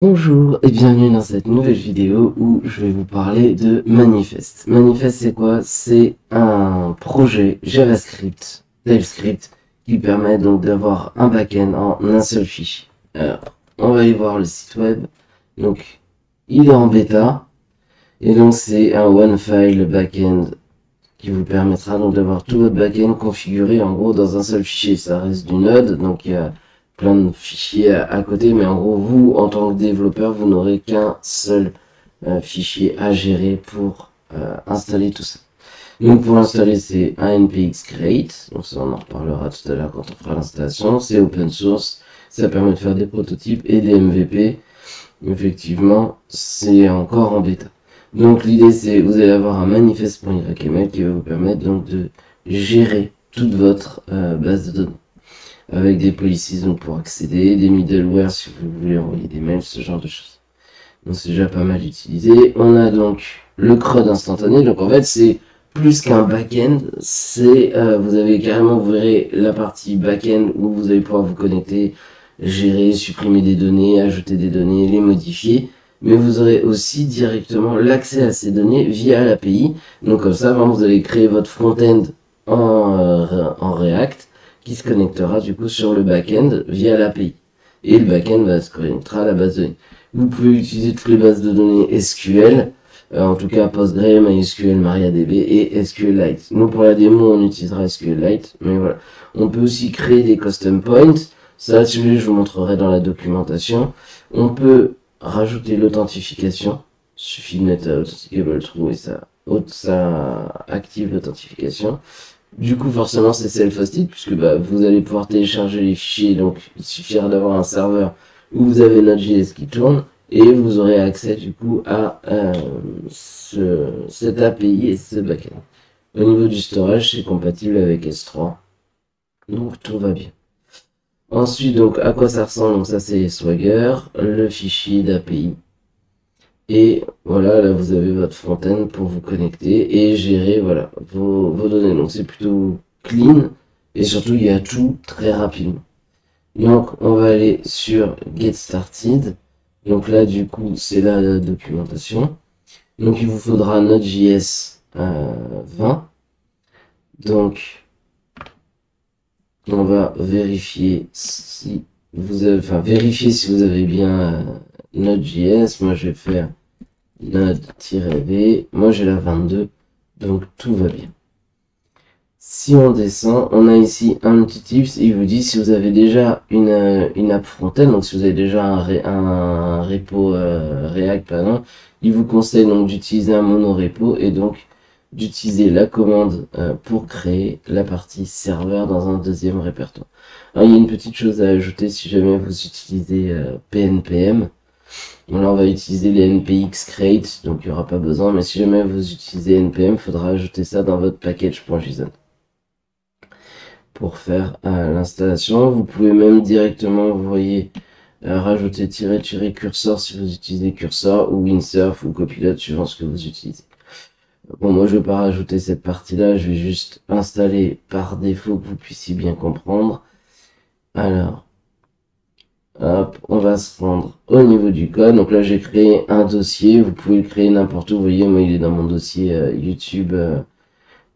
Bonjour et bienvenue dans cette nouvelle vidéo où je vais vous parler de Manifest. Manifest c'est quoi? C'est un projet JavaScript, TypeScript qui permet donc d'avoir un backend en un seul fichier. Alors, on va aller voir le site web. Donc, il est en bêta et donc c'est un one file backend qui vous permettra donc d'avoir tout votre backend configuré en gros dans un seul fichier. Ça reste du Node, donc il y a plein de fichiers à côté, mais en gros, vous, en tant que développeur, vous n'aurez qu'un seul fichier à gérer pour installer tout ça. Donc pour l'installer, c'est un npx create, donc ça on en reparlera tout à l'heure quand on fera l'installation, c'est open source, ça permet de faire des prototypes et des MVP. Effectivement, c'est encore en bêta. Donc l'idée c'est, vous allez avoir un manifest.html qui va vous permettre donc de gérer toute votre base de données, avec des policies donc pour accéder, des middleware si vous voulez envoyer des mails, ce genre de choses. Donc c'est déjà pas mal utilisé. On a donc le CRUD instantané, donc en fait c'est plus qu'un back-end, c'est vous avez carrément, vous verrez la partie back-end où vous allez pouvoir vous connecter, gérer, supprimer des données, ajouter des données, les modifier, mais vous aurez aussi directement l'accès à ces données via l'API. Donc comme ça, vous allez créer votre front-end en React, qui se connectera du coup sur le back-end via l'API. Et le back-end va se connectera à la base de données. Vous pouvez utiliser toutes les bases de données SQL, en tout cas Postgre, MySQL, MariaDB et SQLite. Nous pour la démo on utilisera SQLite, mais voilà. On peut aussi créer des custom points, ça si vous voulez je vous montrerai dans la documentation. On peut rajouter l'authentification, il suffit de mettre Authenticable True et ça active l'authentification. Du coup, forcément, c'est self-hosted, puisque vous allez pouvoir télécharger les fichiers, donc il suffira d'avoir un serveur où vous avez Node.js qui tourne, et vous aurez accès du coup à cette API et ce backend. Au niveau du storage, c'est compatible avec S3, donc tout va bien. Ensuite, donc à quoi ça ressemble? Donc ça c'est Swagger, le fichier d'API. Et voilà, là vous avez votre front-end pour vous connecter et gérer voilà vos données. Donc c'est plutôt clean et surtout il y a tout très rapidement. Donc on va aller sur Get Started. Donc là du coup c'est la documentation. Donc il vous faudra Node.js 20. Donc on va vérifier si vous avez, vérifier si vous avez bien Node.js. Moi je vais faire Node-V, moi j'ai la 22, donc tout va bien. Si on descend, on a ici un petit tips, il vous dit si vous avez déjà une app front-end, donc si vous avez déjà un repo React par exemple, il vous conseille donc d'utiliser un monorepo et donc d'utiliser la commande pour créer la partie serveur dans un deuxième répertoire. Alors, il y a une petite chose à ajouter si jamais vous utilisez PNPM. Bon, là on va utiliser les npx create, donc il n'y aura pas besoin, mais si jamais vous utilisez npm, il faudra ajouter ça dans votre package.json pour faire l'installation. Vous pouvez même directement, vous voyez, rajouter cursor si vous utilisez cursor ou windsurf ou copilot suivant ce que vous utilisez. Bon, moi je vais pas rajouter cette partie-là, je vais juste installer par défaut que vous puissiez bien comprendre. Alors, hop, on va se rendre au niveau du code. Donc là, j'ai créé un dossier. Vous pouvez le créer n'importe où. Vous voyez, moi, il est dans mon dossier YouTube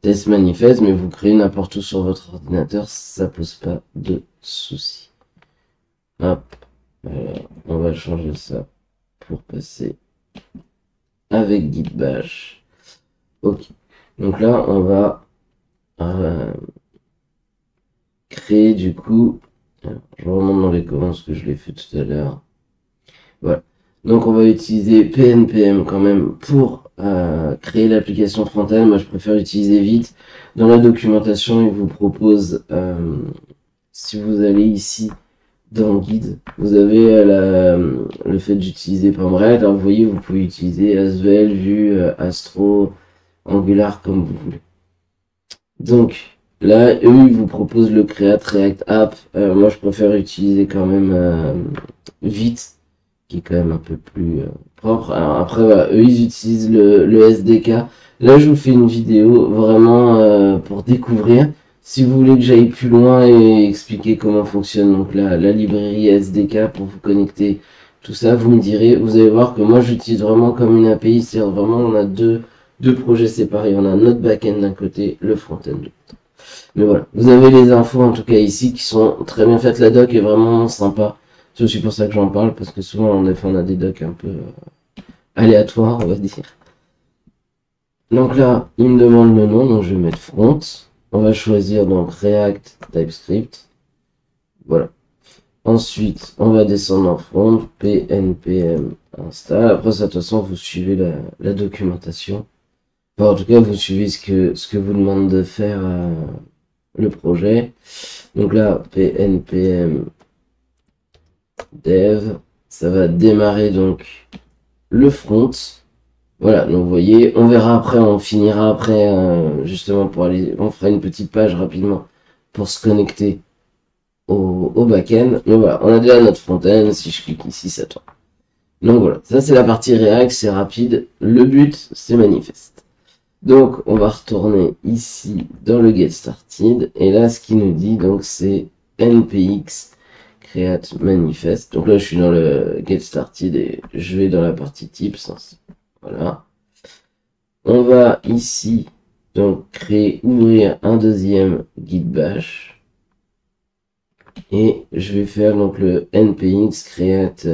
test manifest, mais vous créez n'importe où sur votre ordinateur, ça pose pas de soucis. Hop, on va changer ça pour passer avec Git bash. Ok, donc là, on va créer du coup. Alors, je remonte dans les commandes ce que je l'ai fait tout à l'heure. Voilà. Donc on va utiliser PNPM quand même pour créer l'application front-end. Moi je préfère utiliser Vite. Dans la documentation, il vous propose, si vous allez ici dans Guide, vous avez le fait d'utiliser React. Alors vous voyez, vous pouvez utiliser Asvel, Vue, Astro, Angular comme vous voulez. Donc là, eux, ils vous proposent le Create React App. Moi, je préfère utiliser quand même Vite, qui est quand même un peu plus propre. Alors après, voilà, eux, ils utilisent le SDK. Là, je vous fais une vidéo vraiment pour découvrir. Si vous voulez que j'aille plus loin et expliquer comment fonctionne donc la librairie SDK pour vous connecter tout ça, vous me direz, vous allez voir que moi j'utilise vraiment comme une API, c'est-à-dire vraiment on a deux projets séparés, on a notre back-end d'un côté, le front-end de l'autre. Mais voilà, vous avez les infos en tout cas ici qui sont très bien faites, la doc est vraiment sympa, c'est aussi pour ça que j'en parle, parce que souvent on a des docs un peu aléatoires, on va dire. Donc là, il me demande le nom, donc je vais mettre front, on va choisir donc React TypeScript, voilà. Ensuite, on va descendre en front, PNPM install. Après ça, de toute façon, vous suivez la documentation. Enfin, en tout cas, vous suivez ce que vous demande de faire le projet. Donc là, PNPM dev, ça va démarrer donc le front. Voilà, donc vous voyez, on verra après, on finira après, justement pour aller, on fera une petite page rapidement pour se connecter au back-end. Mais voilà, on a déjà notre front-end, si je clique ici, ça tourne. Donc voilà, ça c'est la partie React, c'est rapide. Le but, c'est manifeste. Donc on va retourner ici dans le Get Started. Et là, ce qu'il nous dit, donc c'est npx create manifest. Donc là, je suis dans le Get Started et je vais dans la partie tips. Voilà. On va ici, donc ouvrir un deuxième git bash. Et je vais faire donc le npx create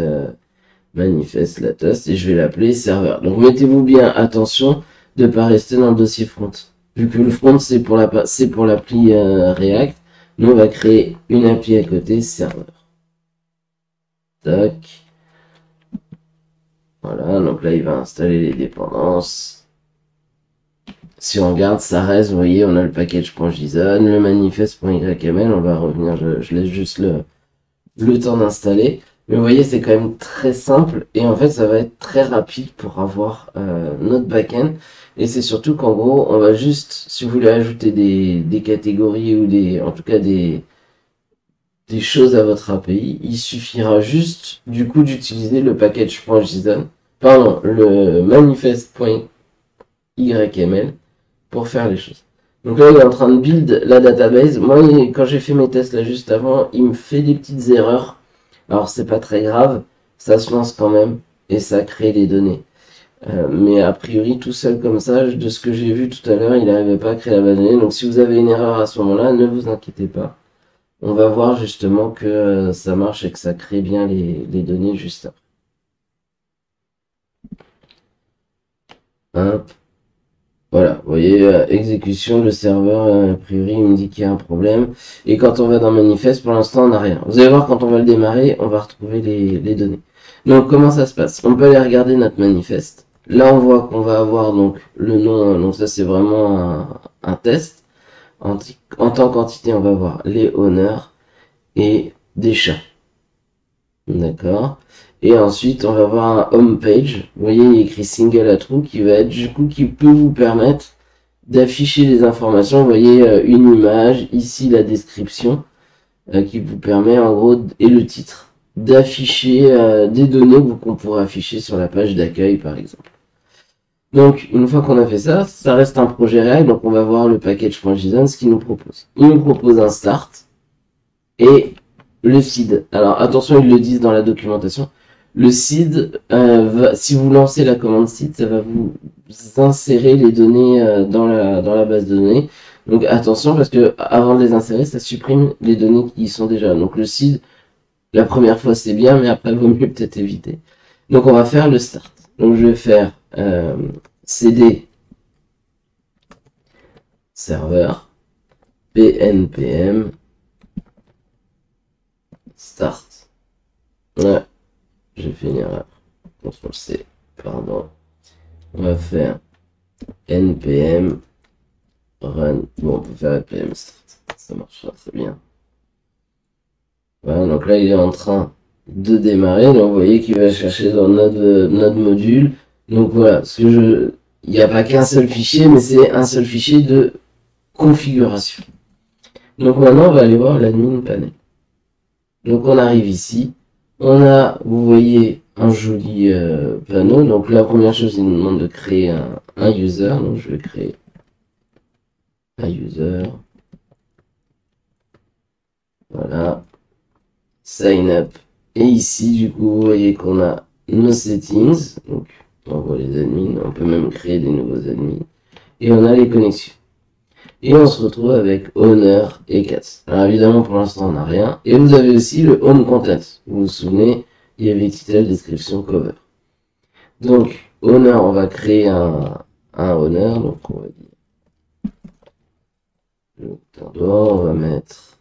manifest latest et je vais l'appeler serveur. Donc mettez-vous bien attention de ne pas rester dans le dossier front. Vu que le front c'est pour l'appli React, nous on va créer une appli à côté serveur. Tac. Voilà, donc là il va installer les dépendances. Si on regarde, ça reste, vous voyez, on a le package.json, le manifest.yml, on va revenir, je laisse juste le temps d'installer. Mais vous voyez, c'est quand même très simple et en fait, ça va être très rapide pour avoir notre backend. Et c'est surtout qu'en gros, on va juste, si vous voulez ajouter des catégories ou en tout cas des choses à votre API, il suffira juste du coup d'utiliser le package.json, pardon, le manifest.yml pour faire les choses. Donc là, il est en train de build la database. Moi, quand j'ai fait mes tests là juste avant, il me fait des petites erreurs. Alors, c'est pas très grave, ça se lance quand même et ça crée les données. Mais a priori, tout seul comme ça, de ce que j'ai vu tout à l'heure, il n'arrivait pas à créer la base de données. Donc, si vous avez une erreur à ce moment-là, ne vous inquiétez pas. On va voir justement que ça marche et que ça crée bien les données juste après. Hop. Voilà, vous voyez, exécution, le serveur, a priori, il me dit qu'il y a un problème. Et quand on va dans manifeste, pour l'instant, on n'a rien. Vous allez voir, quand on va le démarrer, on va retrouver les données. Donc, comment ça se passe? On peut aller regarder notre manifeste. Là, on voit qu'on va avoir donc le nom, donc ça, c'est vraiment un test. En tant qu'entité, on va avoir les honneurs et des chats. D'accord. Et ensuite, on va avoir un home page. Vous voyez, il y a écrit single at qui va être, du coup, qui peut vous permettre d'afficher les informations. Vous voyez, une image, ici la description, qui vous permet, en gros, et le titre, d'afficher des données qu'on pourrait afficher sur la page d'accueil, par exemple. Donc, une fois qu'on a fait ça, ça reste un projet réel. Donc, on va voir le package.json, ce qu'il nous propose. Il nous propose un start et le seed. Alors, attention, ils le disent dans la documentation. Le seed, si vous lancez la commande seed, ça va vous insérer les données dans la base de données. Donc attention parce que avant de les insérer, ça supprime les données qui y sont déjà. Donc le seed, la première fois c'est bien, mais après il vaut mieux peut-être éviter. Donc on va faire le start. Donc je vais faire cd serveur pnpm start. Ouais. J'ai fait une erreur. CTRL C, pardon. On va faire npm run. Bon, on peut faire npm start. Ça marchera très bien. Voilà, donc là, il est en train de démarrer. Donc, vous voyez qu'il va chercher dans notre module. Donc, voilà. Il n'y a pas qu'un seul fichier, mais c'est un seul fichier de configuration. Donc, maintenant, on va aller voir l'admin panel. Donc, on arrive ici. On a, vous voyez, un joli panneau. Donc la première chose, il nous demande de créer un user. Donc je vais créer un user. Voilà. Sign up Et ici, du coup, vous voyez qu'on a nos settings. Donc, on voit les admins. On peut même créer des nouveaux admins. Et on a les connexions. Et on se retrouve avec Owner et Cats. Alors évidemment, pour l'instant, on n'a rien. Et vous avez aussi le Home Content. Vous vous souvenez, il y avait title, description, cover. Donc, Owner, on va créer un Owner. Donc, on va dire on va mettre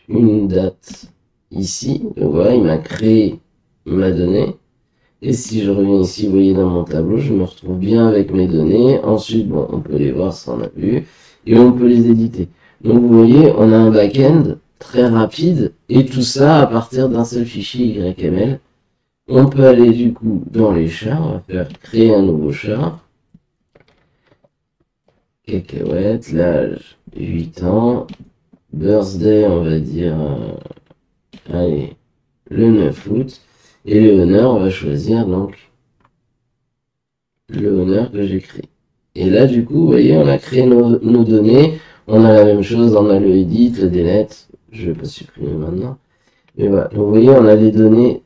une date ici. Donc voilà, il m'a créé ma donnée. Et si je reviens ici, vous voyez dans mon tableau, je me retrouve bien avec mes données. Ensuite, bon, on peut les voir, ça on a vu. Et on peut les éditer. Donc vous voyez, on a un back-end très rapide. Et tout ça à partir d'un seul fichier YML. On peut aller du coup dans les chars. On va faire créer un nouveau char. Cacahuète, l'âge 8 ans. Birthday, on va dire, allez, le 9 août. Et le honneur, on va choisir donc le honneur que j'ai créé. Et là, du coup, vous voyez, on a créé nos données. On a la même chose, on a le edit, le delete. Je vais pas supprimer maintenant. Mais voilà, donc vous voyez, on a les données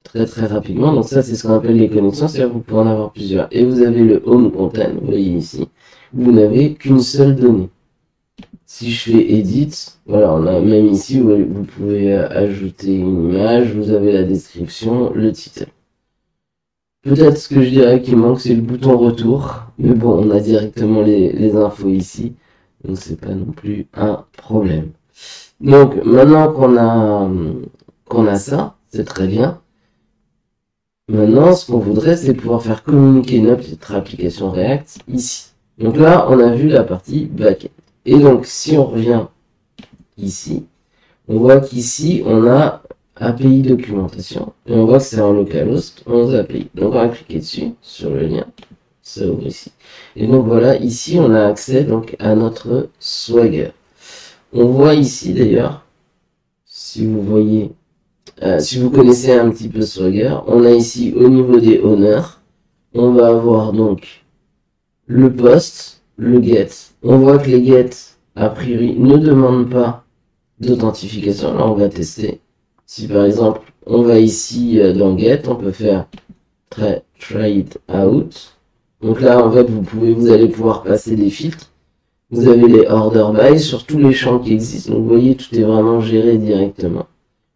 très très rapidement. Donc ça, c'est ce qu'on appelle les connexions, c'est-à-dire que vous pouvez en avoir plusieurs. Et vous avez le home content, vous voyez ici. Vous n'avez qu'une seule donnée. Si je fais edit, voilà, on a même ici, vous pouvez ajouter une image, vous avez la description, le titre. Peut-être ce que je dirais qu'il manque, c'est le bouton retour. Mais bon, on a directement les infos ici. Donc c'est pas non plus un problème. Donc maintenant qu'on a ça, c'est très bien. Maintenant, ce qu'on voudrait, c'est pouvoir faire communiquer notre application React ici. Donc là, on a vu la partie backend. Et donc, si on revient ici, on voit qu'ici, on a API documentation. Et on voit que c'est en localhost 11 API. Donc, on va cliquer dessus, sur le lien. Ça ouvre ici. Et donc, voilà, ici, on a accès donc à notre Swagger. On voit ici, d'ailleurs, si vous voyez, si vous connaissez un petit peu Swagger, on a ici, au niveau des owners, on va avoir donc le post, le get. On voit que les get, a priori, ne demandent pas d'authentification. Là, on va tester. Si par exemple, on va ici dans get, on peut faire try it out. Donc là, en fait, vous allez pouvoir passer des filtres. Vous avez les order by sur tous les champs qui existent. Donc vous voyez, tout est vraiment géré directement.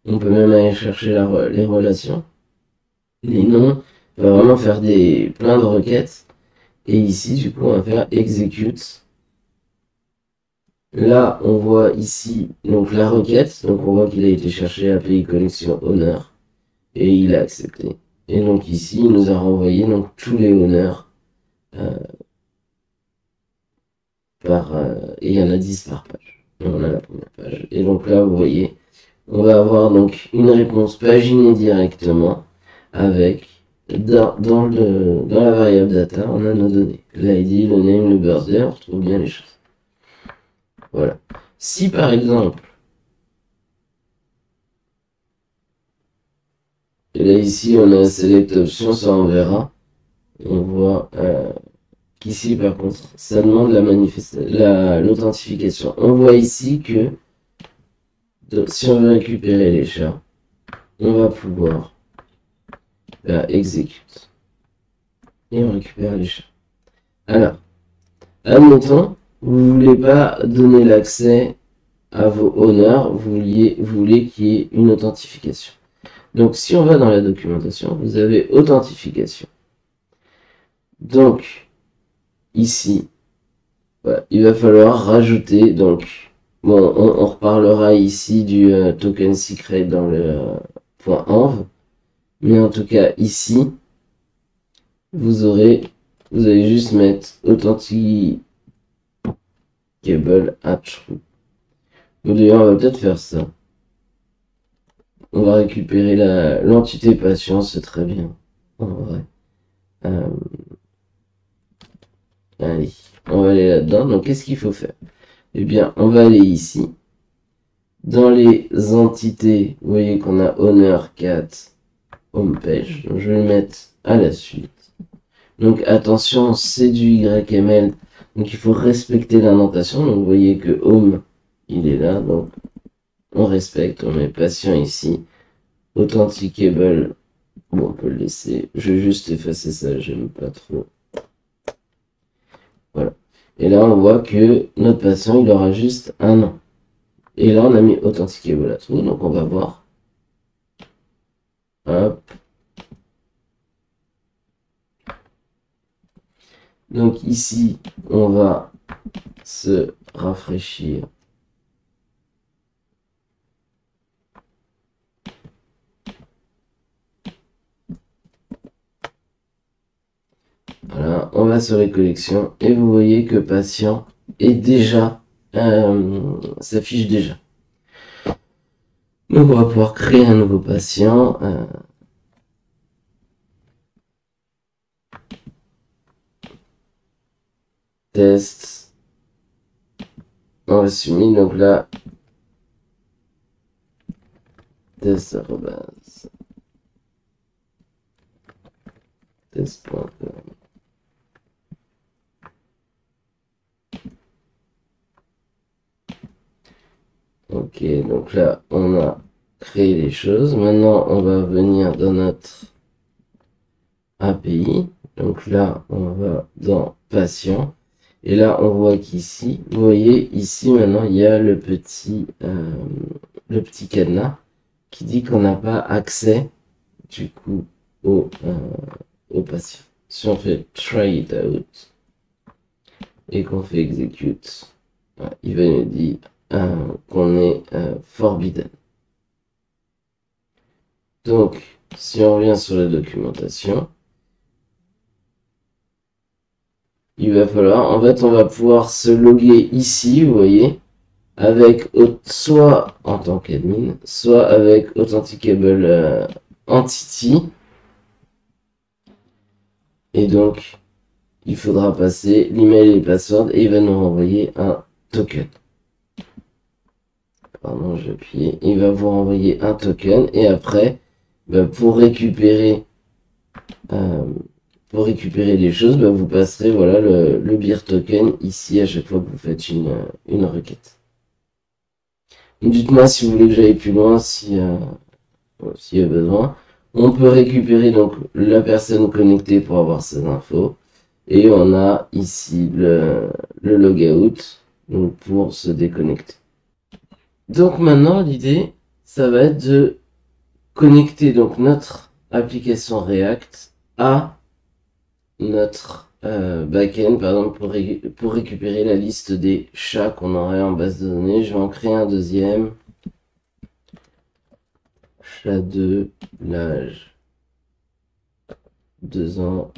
On peut même aller chercher les relations, les noms. On va vraiment faire plein de requêtes. Et ici, du coup, on va faire execute. Là, on voit ici donc la requête. Donc on voit qu'il a été cherché API connexion owner. Et il a accepté. Et donc ici, il nous a renvoyé donc tous les owners. Et il y en a 10 par page. Donc on a la première page. Et donc là, vous voyez, on va avoir donc une réponse paginée directement avec dans la variable data, on a nos données. L'ID, le name, le birthday, on retrouve bien les choses. Voilà. Si par exemple, et là ici on a select option, ça on verra. On voit qu'ici par contre, ça demande l'authentification. On voit ici que si on veut récupérer les chats, on va pouvoir execute. Et on récupère les chats. Alors, admettons, vous voulez pas donner l'accès à vos honneurs, vous voulez qu'il y ait une authentification. Donc, si on va dans la documentation, vous avez authentification. Donc, ici, voilà, il va falloir rajouter, donc, bon, on reparlera ici du token secret dans le point env, mais en tout cas, ici, vous allez juste mettre authenticable at true. D'ailleurs, on va peut-être faire ça. On va récupérer l'entité patient, c'est très bien. En vrai. Allez, on va aller là-dedans. Donc, qu'est-ce qu'il faut faire? Eh bien, on va aller ici. Dans les entités, vous voyez qu'on a owner, cat, homepage. Donc, je vais le mettre à la suite. Donc, attention, c'est du YML. Donc, il faut respecter l'indentation. Donc, vous voyez que home, il est là. Donc, on respecte, on met patient ici, authenticable, bon, on peut le laisser, je vais juste effacer ça, j'aime pas trop. Voilà. Et là, on voit que notre patient, il aura juste un nom. Et là, on a mis authenticable à tout, donc on va voir. Hop. Donc ici, on va se rafraîchir. Voilà, on va sur les collections et vous voyez que patient est déjà, s'affiche déjà. Donc on va pouvoir créer un nouveau patient. Test. On va soumettre, donc là, test arrobase test.com. Ok, donc là, on a créé les choses. Maintenant, on va venir dans notre API. Donc là, on va dans patient. Et là, on voit qu'ici, vous voyez, ici, maintenant, il y a le petit cadenas qui dit qu'on n'a pas accès, du coup, au patient. Si on fait try it out et qu'on fait execute, il va nous dire qu'on est forbidden. Donc, si on revient sur la documentation, il va falloir, en fait, on va pouvoir se loguer ici, vous voyez, avec soit en tant qu'admin, soit avec Authenticable Entity. Et donc, il faudra passer l'email et le password et il va nous renvoyer un token. Pardon, j'ai appuyé. Il va vous renvoyer un token et après, pour récupérer les choses, vous passerez voilà, le beer token ici à chaque fois que vous faites une requête. Dites-moi si vous voulez que j'aille plus loin, s'il y a besoin. On peut récupérer donc la personne connectée pour avoir ses infos. Et on a ici le logout donc pour se déconnecter. Donc maintenant, l'idée, ça va être de connecter donc notre application React à notre backend, par exemple, pour récupérer la liste des chats qu'on aurait en base de données. Je vais en créer un deuxième. Chat 2, l'âge 2 ans.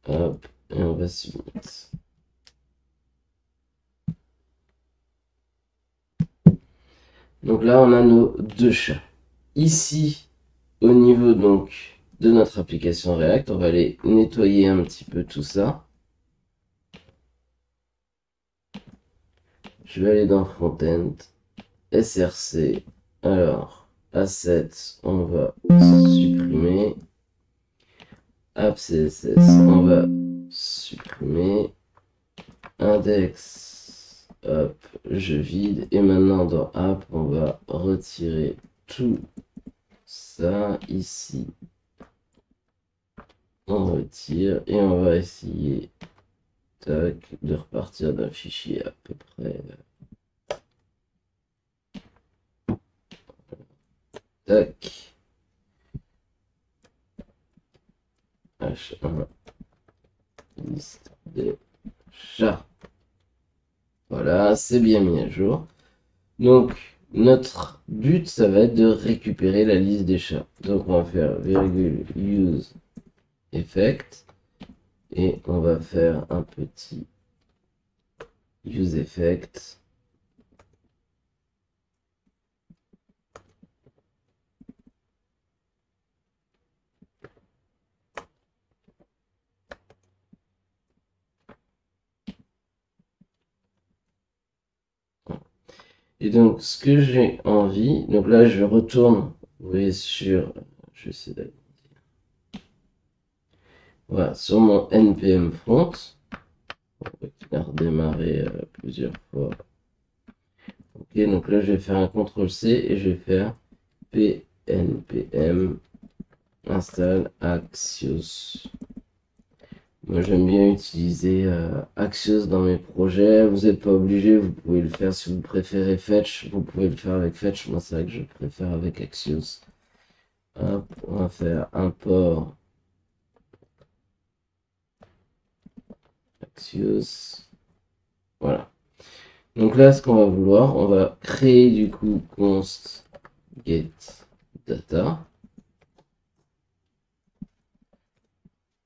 Hop, et on va submit. Donc là, on a nos deux chats. Ici, au niveau donc de notre application React, on va aller nettoyer un petit peu tout ça. Je vais aller dans Frontend, SRC, alors Assets, on va supprimer. App CSS, on va supprimer. Index, hop, je vide. Et maintenant dans App, on va retirer tout ça ici. On retire et on va essayer de repartir d'un fichier à peu près. Tac. H1. Liste des chats. Voilà, c'est bien mis à jour. Donc, notre but, ça va être de récupérer la liste des chats. Donc, on va faire virgule use effect. Et on va faire un petit use effect. Et donc, ce que j'ai envie, donc là, je retourne, vous voyez, sur, je vais essayer d'aller, voilà, sur mon NPM front. On va redémarrer plusieurs fois. Ok, donc là je vais faire un CTRL-C et je vais faire npm install Axios. Moi j'aime bien utiliser Axios dans mes projets. Vous n'êtes pas obligé, vous pouvez le faire si vous préférez Fetch. Vous pouvez le faire avec Fetch. Moi c'est vrai que je préfère avec Axios. Hop, on va faire import Axios. Voilà. Donc là, ce qu'on va vouloir, on va créer du coup const get data,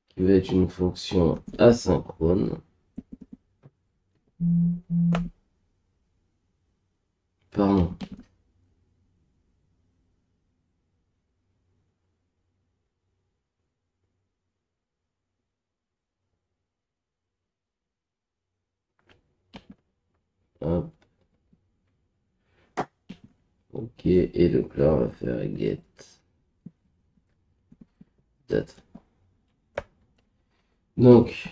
qui va être une fonction asynchrone. Pardon. Hop. Ok, et donc là, on va faire get data. Donc,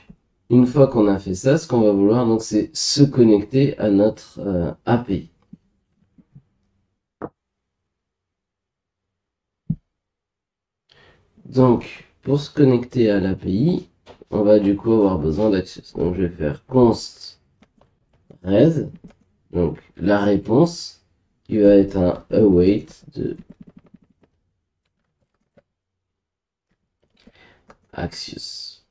une fois qu'on a fait ça, ce qu'on va vouloir, donc, c'est se connecter à notre API. Donc, pour se connecter à l'API, on va du coup avoir besoin d'Axios. Donc, je vais faire const res, donc la réponse, qui va être un await de Axios.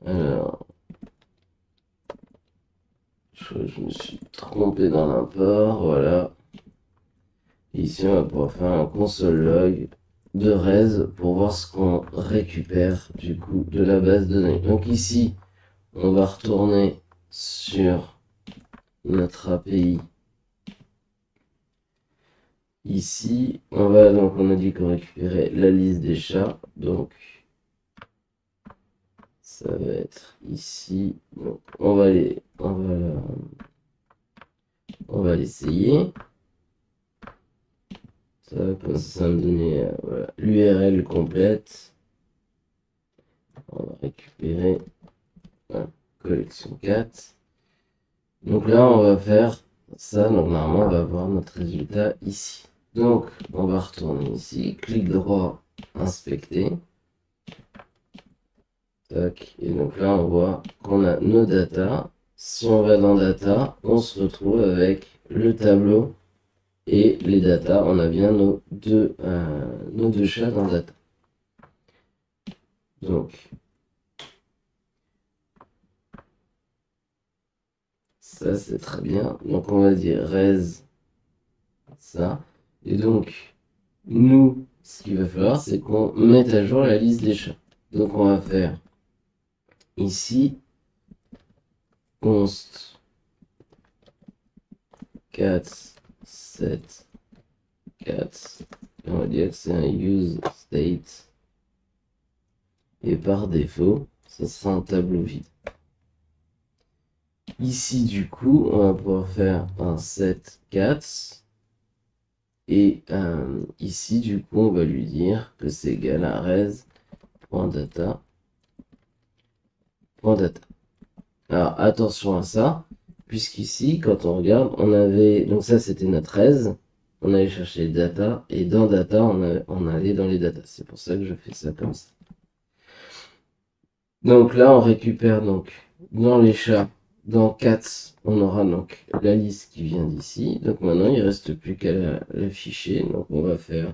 Alors, je me suis trompé dans l'import, voilà. Ici, on va pouvoir faire un console log de res pour voir ce qu'on récupère du coup de la base de données. Donc ici, on va retourner sur notre API. Ici, on a dit qu'on récupérait la liste des chats, donc ça va être ici. Donc on va l'essayer. Ça va me donner voilà, l'URL complète. On va récupérer voilà, collection 4. Donc là, on va faire ça. Donc normalement, on va avoir notre résultat ici. Donc, on va retourner ici, clic droit, inspecter. Tac. Et donc là, on voit qu'on a nos data. Si on va dans data, on se retrouve avec le tableau et les data. On a bien nos deux chats dans data. Donc, ça c'est très bien. Donc, on va dire res ça. Et donc, nous, ce qu'il va falloir, c'est qu'on mette à jour la liste des chats. Donc, on va faire ici const 4, 7, 4. Et on va dire que c'est un use state. Et par défaut, ça sera un tableau vide. Ici, du coup, on va pouvoir faire un set 4. Et ici, du coup, on va lui dire que c'est égal à res.data. Alors, attention à ça, puisqu'ici, quand on regarde, on avait... Donc ça, c'était notre res. On allait chercher data. Et dans data, on allait dans les data. C'est pour ça que je fais ça comme ça. Donc là, on récupère donc dans les chats, dans cats, on aura donc la liste qui vient d'ici. Donc maintenant, il ne reste plus qu'à l'afficher. Donc on va faire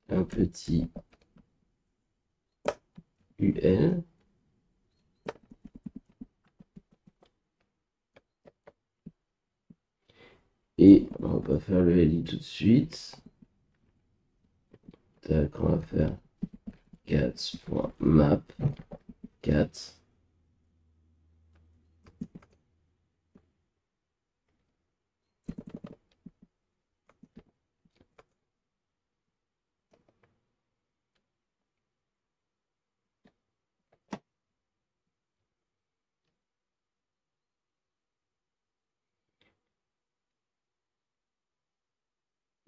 un petit UL. Et on va pas faire le LI tout de suite. Tac, on va faire cats.map 4.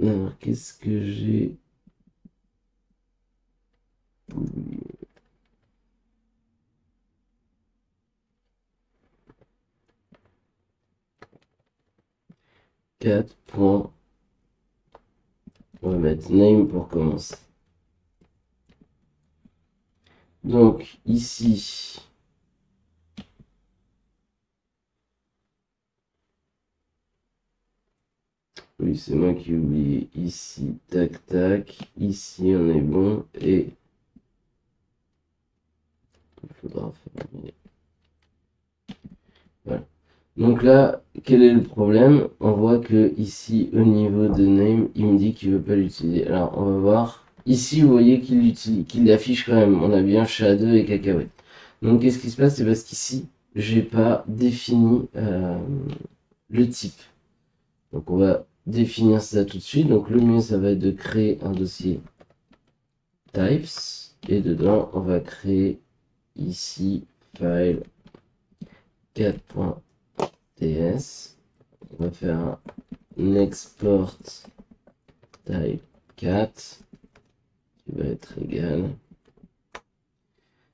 Alors, qu'est-ce que j'ai? 4. On va mettre name pour commencer. Donc ici, oui, c'est moi qui ai oublié. Ici, tac, tac. Ici, on est bon. Et il faudra faire. Voilà. Donc là, quel est le problème? On voit que ici, au niveau de name, il me dit qu'il veut pas l'utiliser. Alors, on va voir. Ici, vous voyez qu'il l'affiche quand même. On a bien shadow et cacahuète. Donc, qu'est-ce qui se passe? C'est parce qu'ici, j'ai pas défini le type. Donc, on va définir ça tout de suite. Donc, le mieux, ça va être de créer un dossier types. Et dedans, on va créer ici file 4.ts. On va faire un export type 4 qui va être égal.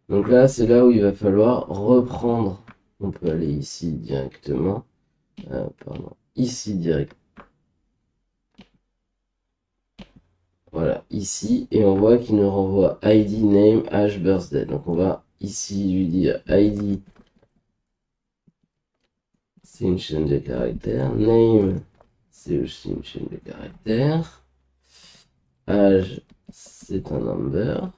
Donc là, c'est là où il va falloir reprendre. On peut aller ici directement. Pardon, ici direct. Voilà, ici, et on voit qu'il nous renvoie ID, name, age, birthday. Donc on va ici lui dire ID, c'est une chaîne de caractères. Name, c'est aussi une chaîne de caractères. Age, c'est un number.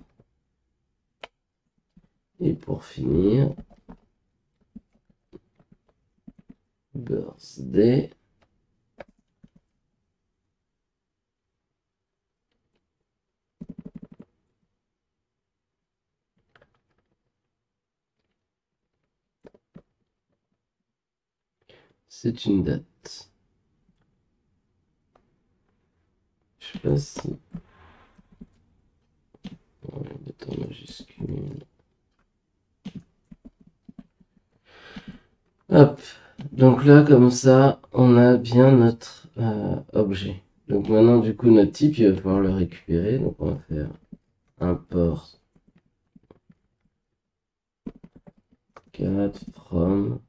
Et pour finir, birthday. C'est une date. Je sais pas si... On va mettre en majuscule. Hop. Donc là, comme ça, on a bien notre objet. Donc maintenant, du coup, notre type, il va falloir le récupérer. Donc on va faire import 4 from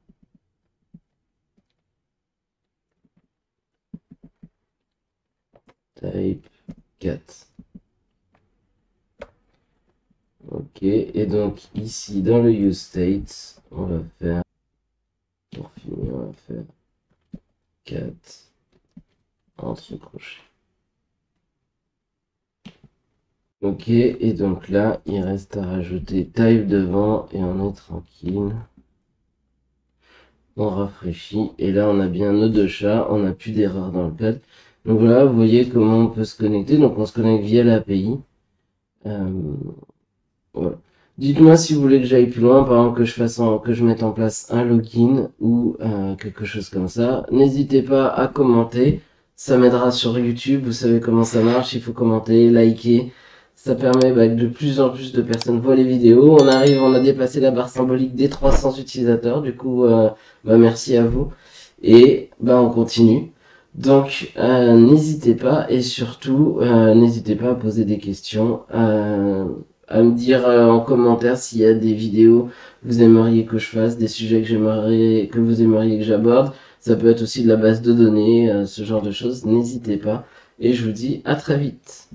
type 4. Ok, et donc ici dans le useState, on va faire, pour finir, on va faire 4 entre crochets. Ok, et donc là, il reste à rajouter type devant et on est tranquille. On rafraîchit et là on a bien nos deux chats, on n'a plus d'erreur dans le code. Donc voilà, vous voyez comment on peut se connecter. Donc on se connecte via l'API. Voilà. Dites-moi si vous voulez que j'aille plus loin, par exemple que je mette en place un login ou quelque chose comme ça. N'hésitez pas à commenter, ça m'aidera sur YouTube, vous savez comment ça marche, il faut commenter, liker. Ça permet que de plus en plus de personnes voient les vidéos. On a dépassé la barre symbolique des 300 utilisateurs, du coup merci à vous. Et on continue. Donc n'hésitez pas et surtout n'hésitez pas à poser des questions, à me dire en commentaire s'il y a des vidéos que vous aimeriez que je fasse, des sujets que vous aimeriez que j'aborde. Ça peut être aussi de la base de données, ce genre de choses. N'hésitez pas et je vous dis à très vite.